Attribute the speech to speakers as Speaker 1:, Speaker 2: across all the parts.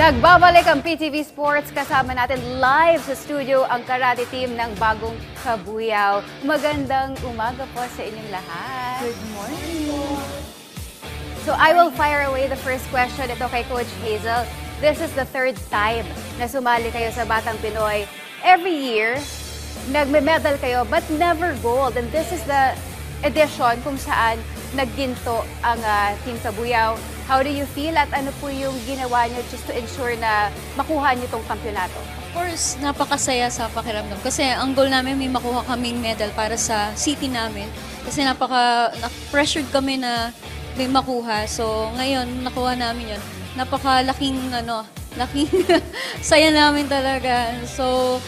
Speaker 1: Nagbabalik ang PTV Sports. Kasama natin live sa studio ang karate team ng Bagong Kabuyao. Magandang umaga po sa inyong lahat.
Speaker 2: Good morning.
Speaker 1: So I will fire away the first question. Ito kay Coach Hazel. This is the third time na sumali kayo sa Batang Pinoy. Every year, nagme-medal kayo but never gold. And this is the edition kung saan nagginto ang Team Kabuyao. How do you feel at ano po yung ginawa nyo just to ensure na makuha nyo itong kampyonato?
Speaker 2: Of course, napakasaya sa pakiramdam. Kasi ang goal namin may makuha kaming medal para sa city namin. Kasi pressured kami na may makuha. So ngayon, nakuha namin yun. Napakalaking laking saya namin talaga. So,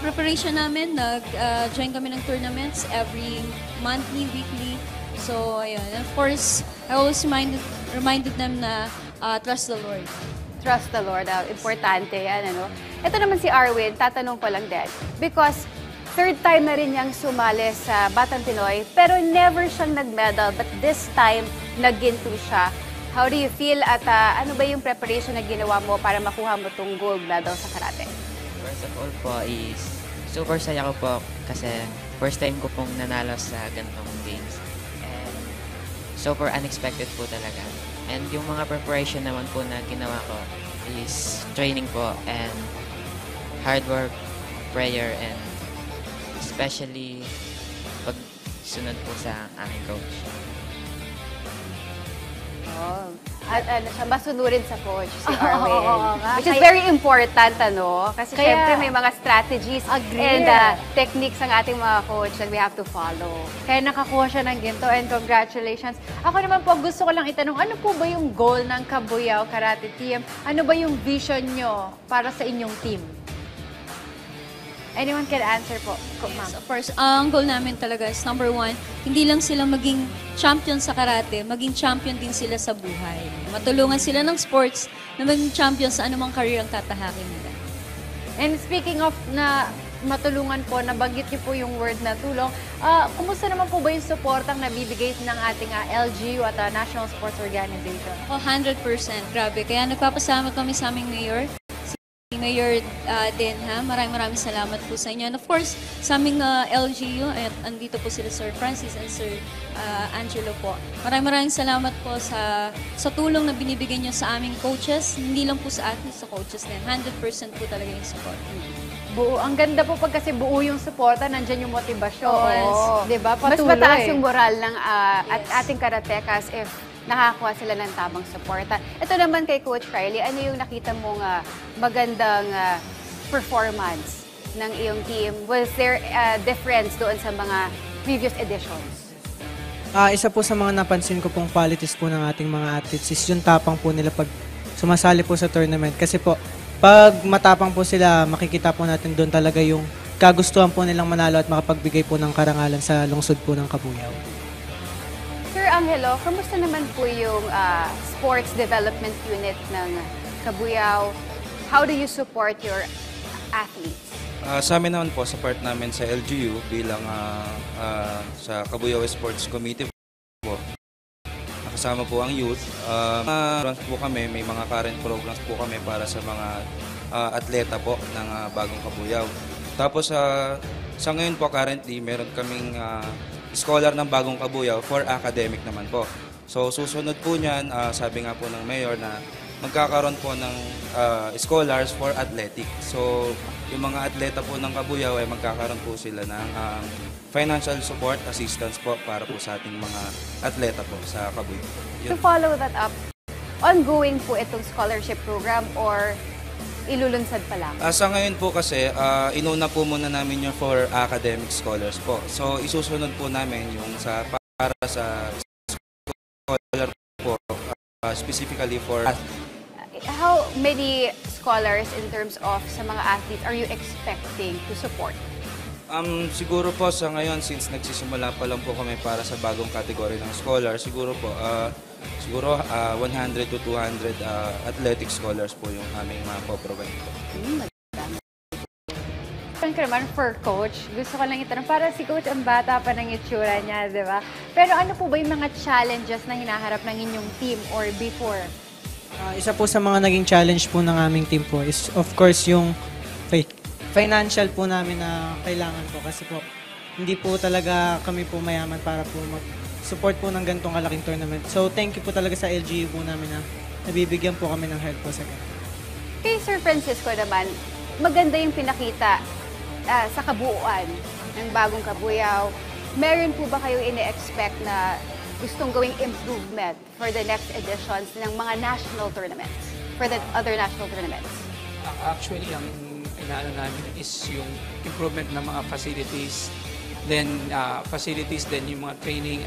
Speaker 2: preparation namin, nag-join kami ng tournaments every monthly, weekly. So, ayun. And of course, I always reminded them na trust the Lord.
Speaker 1: Trust the Lord. Importante yan, ano? Ito naman si Arwin, tatanong ko lang din. Because third time na rin niyang sumali sa Batang Pinoy, pero never siyang nag-medal. But this time, nagginto siya. How do you feel at ano ba yung preparation na ginawa mo para makuha mo itong gold medal sa karate?
Speaker 3: First of all po is super saya ko po kasi first time ko pong nanalo sa ganitong games. And super unexpected po talaga. And yung mga preparation naman po na ginawa ko is training po and hard work, prayer, and especially pagsunod po sa aking coach.
Speaker 1: Oh. At masunurin sa coach, si Arwin. Which is very important, ano? Kasi syempre may mga strategies and techniques ang ating mga coach that we have to follow.
Speaker 4: Kaya nakakuha siya ng ginto and congratulations. Ako naman po, gusto ko lang itanong, ano po ba yung goal ng Kabuyao Karate Team? Ano ba yung vision nyo para sa inyong team? Anyone can answer po, ma'am.
Speaker 2: Yes, of course, ang goal namin talaga is number one, hindi lang sila maging champion sa karate, maging champion din sila sa buhay. Matulungan sila ng sports na maging champion sa anumang career ang tatahakin nila.
Speaker 4: And speaking of na matulungan po, nabanggit niyo po yung word na tulong. Kumusta naman po ba yung supportang nabibigay ng ating LGU at National Sports Organization?
Speaker 2: 100%, grabe. Kaya nagpapasalamat kami sa aming mayor. Mayor din, ha? Maraming salamat po sa inyo. And of course, sa aming LGU, at andito po sila Sir Francis and Sir Angelo po. Maraming salamat po sa tulong na binibigay nyo sa aming coaches. Hindi lang po sa atin, sa coaches din. 100% po talaga yung support.
Speaker 4: Buo. Ang ganda po pag kasi buo yung suporta, nandyan yung motivasyon.
Speaker 1: Oo.
Speaker 4: Diba?
Speaker 1: Mas
Speaker 4: Patuloy.
Speaker 1: mataas yung moral ng ating karatekas if nakakuha sila ng tamang suporta. Ito naman kay Coach Riley, ano yung nakita mong magandang performance ng iyong team? Was there a difference doon sa mga previous editions?
Speaker 5: Isa po sa mga napansin ko pong qualities po ng ating mga athletes is yung tapang po nila pag sumasali po sa tournament. Kasi po, pag matapang po sila, makikita po natin doon talaga yung kagustuhan po nilang manalo at makapagbigay po ng karangalan sa lungsod po ng Kabuyao.
Speaker 1: Sir Angelo, kamusta naman po yung sports development unit ng Kabuyao? How do you support your athletes?
Speaker 6: Sa amin naman po, sa part namin sa LGU bilang sa Kabuyao Sports Committee po, nakasama po ang youth. Programs po kami, may mga current programs po kami para sa mga atleta po ng Bagong Kabuyao. Tapos sa ngayon po currently, meron kaming scholar ng Bagong Kabuyao for academic naman po. So susunod po niyan, sabi nga po ng mayor na magkakaroon po ng scholars for athletics. So yung mga atleta po ng Kabuyao ay magkakaroon po sila ng financial support assistance po para po sa ating mga atleta po sa Kabuyao.
Speaker 1: To follow that up, ongoing po itong scholarship program or ilulunsad pa lang?
Speaker 6: Sa ngayon po kasi, inuna po muna namin yung for academic scholars po. So, isusunod po namin yung para sa scholar po, specifically for
Speaker 1: How many scholars in terms of sa mga athletes are you expecting to support?
Speaker 6: Siguro po sa ngayon, since nagsisimula pa lang po kami para sa bagong kategory ng scholar, siguro po, 100 to 200 athletic scholars po yung aming mapoprovide po.
Speaker 4: Naman for coach, gusto ko lang itanong, para si coach ang bata pa ng itsura niya, di ba? Pero ano po ba yung mga challenges na hinaharap ng inyong team or before?
Speaker 5: Isa po sa mga naging challenge po ng aming team po is of course yung financial po namin na kailangan po kasi po hindi po talaga kami po mayaman para po mag-support po ng ganitong kalaking tournament. So thank you po talaga sa LGU po namin na nabibigyan po kami ng help po sa ganito.
Speaker 1: Kay Sir Francisco naman, maganda yung pinakita sa kabuuan ng bagong Kabuyaw. Meron po ba kayo ine-expect na gustong gawing improvement for the next editions ng mga national tournaments, for the other national tournaments?
Speaker 7: Actually, ang inaano namin is yung improvement ng mga facilities, then yung mga training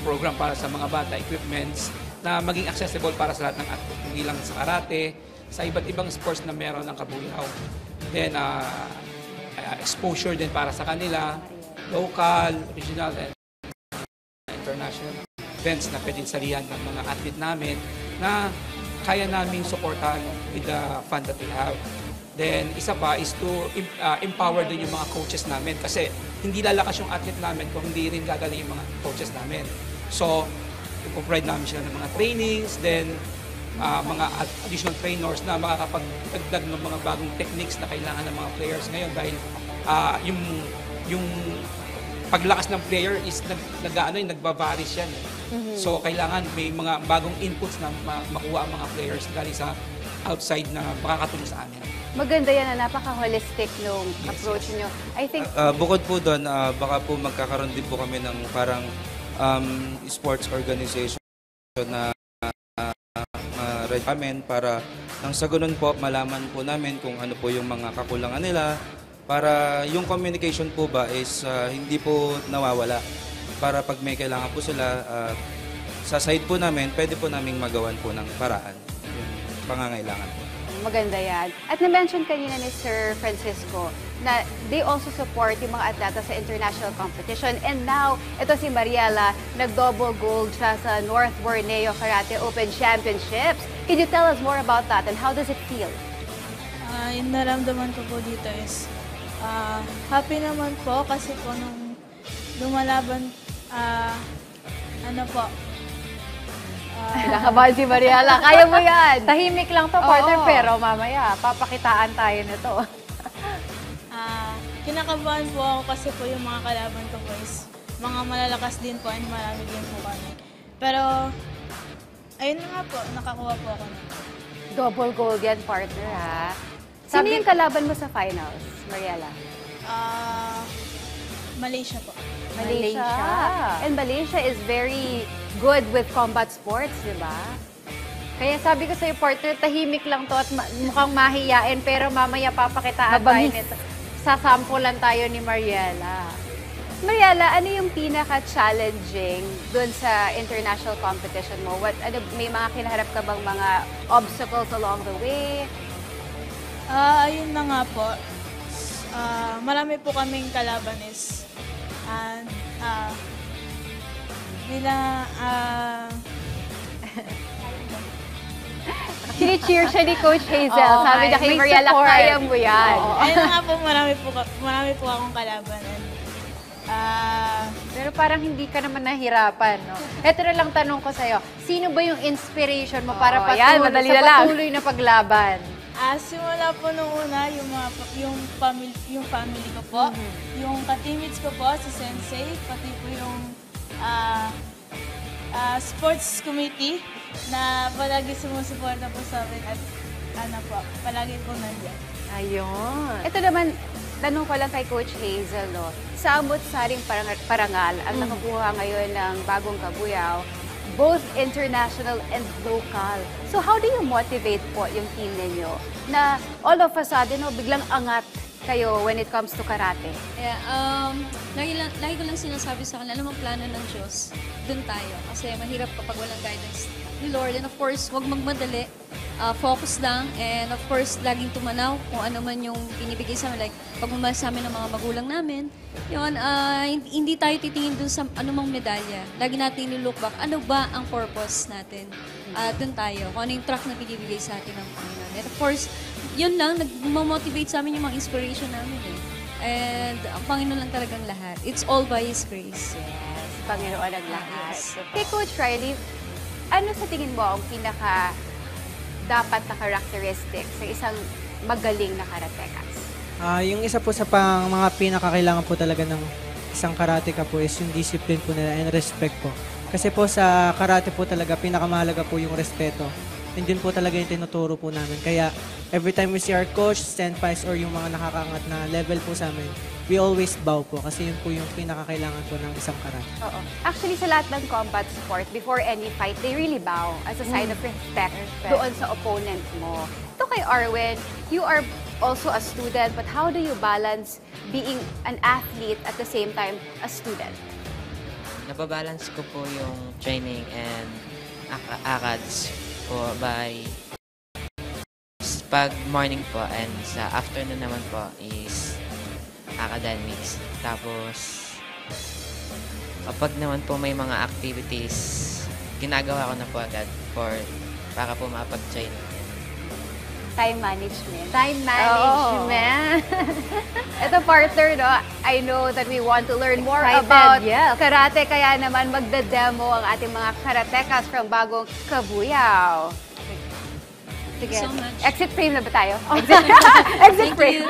Speaker 7: program para sa mga bata, equipments, na maging accessible para sa lahat ng athlete, hindi lang sa karate, sa iba't ibang sports na meron ng Kabuyaw. Then, exposure din para sa kanila, local, regional, and international events na pwedeng salihan ng mga athlete namin na kaya naming supportan with the fund that we have. Then, isa pa is to empower din yung mga coaches namin kasi hindi lalakas yung athlete namin kung hindi rin gagaling yung mga coaches namin. So, ipoprovide namin sila ng mga trainings, then mga additional trainers na makakapagdagdag ng mga bagong techniques na kailangan ng mga players ngayon dahil yung paglakas ng player is nagbabaris yan. So, kailangan may mga bagong inputs na makuha ang mga players galing sa outside na makakatulong sa amin.
Speaker 1: Maganda yan na napaka-holistic nung approach nyo. I think...
Speaker 6: Bukod po doon, baka po magkakaroon din po kami ng parang sports organization na amin para nang sa ganun po, malaman po namin kung ano po yung mga kakulangan nila para yung communication po ba is hindi po nawawala. Para pag may kailangan po sila, sa side po namin, pwede po naming magawan po ng paraan yung pangangailangan po.
Speaker 1: Maganda yan. At na-mention kanina ni Sir Francisco na they also support yung mga atleta sa international competition. And now, ito si Mariela, nag-double gold siya sa North Borneo Karate Open Championships. Can you tell us more about that and how does it feel?
Speaker 8: Yung naramdaman ko po dito is happy naman po kasi po nung lumalaban,
Speaker 1: Kinakabahan si Mariela. Kaya mo yan!
Speaker 4: Tahimik lang to, partner,
Speaker 1: Oo.
Speaker 4: pero mamaya, papakitaan tayo nito.
Speaker 8: Kinakabahan po ako kasi po yung mga kalaban ko po is mga malalakas din po and marami din po kami. Pero, ayun na nga po, nakakuha po ako na.
Speaker 1: Double gold yan, partner, ha? Sino yung kalaban mo sa finals, Mariela?
Speaker 8: Malaysia po.
Speaker 1: Malaysia. And Malaysia is very good with combat sports, di ba?
Speaker 4: Kaya sabi ko sa'yo, partner, tahimik lang to at mukhang mahiyain, pero mamaya papakitaan tayo
Speaker 1: Mabangis.
Speaker 4: nito. Sasampulan tayo ni Mariela.
Speaker 1: Mariela, ano yung pinaka-challenging dun sa international competition mo? May mga kinaharap ka bang mga obstacles along the way?
Speaker 8: Ayun na nga po. Marami po kaming kalabanis. And,
Speaker 1: Chini-cheer siya ni Coach Hazel.
Speaker 4: Oo,
Speaker 1: Sabi niya kay
Speaker 4: may
Speaker 1: Mariela,
Speaker 4: support.
Speaker 1: kaya mo yan.
Speaker 8: ayun na nga po, marami po akong kalaban. And,
Speaker 4: Pero parang hindi ka naman nahirapan, no? Ito na lang tanong ko sa'yo, sino ba yung inspiration mo para
Speaker 1: Oo, yan, madali na lang.
Speaker 4: patuloy na paglaban?
Speaker 8: simula po nung una, yung family ko po, yung ka-teammates ko po, si Sensei, pati po yung sports committee na palagi sumusuporta po sa amin at palagi po nandiyan.
Speaker 1: Ayun. Ito naman, tanong ko lang kay Coach Hazel, no? Sa amot-saring parangal ang nakukuha ngayon ng bagong Kabuyaw, both international and local. So how do you motivate po yung team ninyo na all of a sudden, no, biglang angat kayo when it comes to karate?
Speaker 2: Yeah, lagi ko lang sinasabi sa kanila, alam mo, plano ng Diyos, dun tayo. Kasi mahirap kapag walang guidance ni Lord. And of course, huwag magmadali. Focus lang. And of course, laging tumanaw kung ano man yung pinibigay sa amin. Like, pagmamahal sa amin ng mga magulang namin. Yun, hindi tayo titingin dun sa anumang medalya. Lagi natin nilook back. Ano ba ang purpose natin? Dun tayo. Kung ano yung track na binibigay sa atin ng Panginoon. And of course, yun lang, nag-motivate sa amin yung mga inspiration namin eh. And ang Panginoon lang talagang lahat. It's all by His grace.
Speaker 1: Yes, Panginoon ang lahat.
Speaker 2: Yes.
Speaker 1: Kay Coach Riley, ano sa tingin mo ang pinaka dapat na characteristics ng isang magaling na karatekas?
Speaker 5: Yung isa po sa mga pinakakailangan po talaga ng isang karateka po is yung discipline po nila and respect po. Kasi po sa karate po talaga, pinakamahalaga po yung respeto. And yun po talaga yung tinuturo po namin. Kaya every time we see our coach, senpais, or yung mga nakakaangat na level po sa amin, we always bow po kasi yun po yung pinakakailangan po ng isang karate.
Speaker 1: Oo. Actually, sa lahat ng combat sport, before any fight, they really bow as a sign of respect doon sa opponent mo. Ito kay Arwen, you are also a student, but how do you balance being an athlete at the same time a student?
Speaker 3: Nababalance ko po yung training and ACADS po by pag morning po and sa afternoon naman po is academics. Tapos kapag naman po may mga activities, ginagawa ko na po agad para po mapag-train.
Speaker 1: Time management.
Speaker 4: Time management.
Speaker 1: Ito, partner, no? I know that we want to learn more
Speaker 4: Excited,
Speaker 1: about
Speaker 4: yes.
Speaker 1: karate, kaya naman magda-demo ang ating mga karatekas from bagong Kabuyao. Sige.
Speaker 2: So much.
Speaker 1: Exit frame na ba tayo? Exit frame.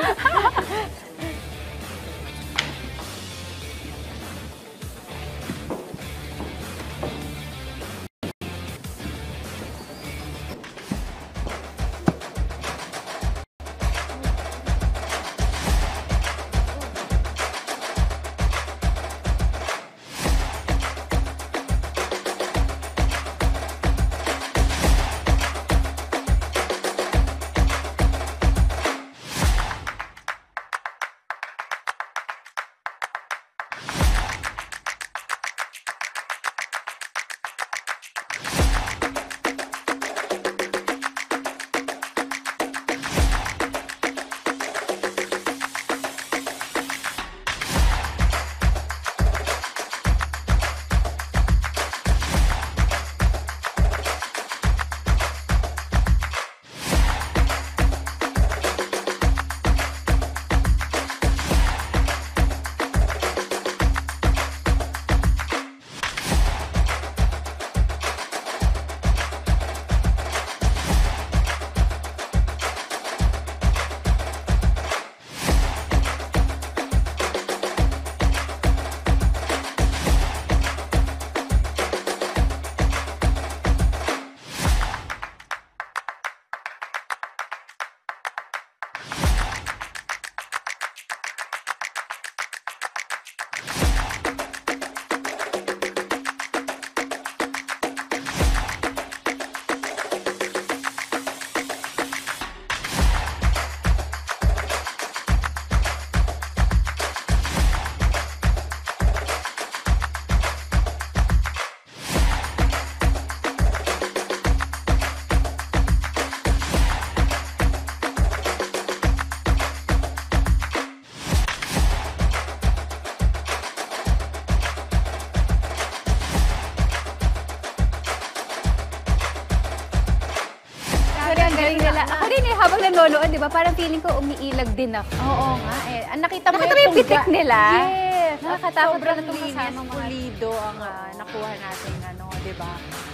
Speaker 1: habang nanonood, di ba, parang feeling ko umiilag din ako.
Speaker 4: Oo nga eh. Nakita mo
Speaker 1: Nakita mo yung pitik nila?
Speaker 4: Yes.
Speaker 1: Nakakatakot
Speaker 4: Sobrang
Speaker 1: na itong
Speaker 4: linis,
Speaker 1: kasama mga
Speaker 4: pulido ang nakuha natin, ano, di ba?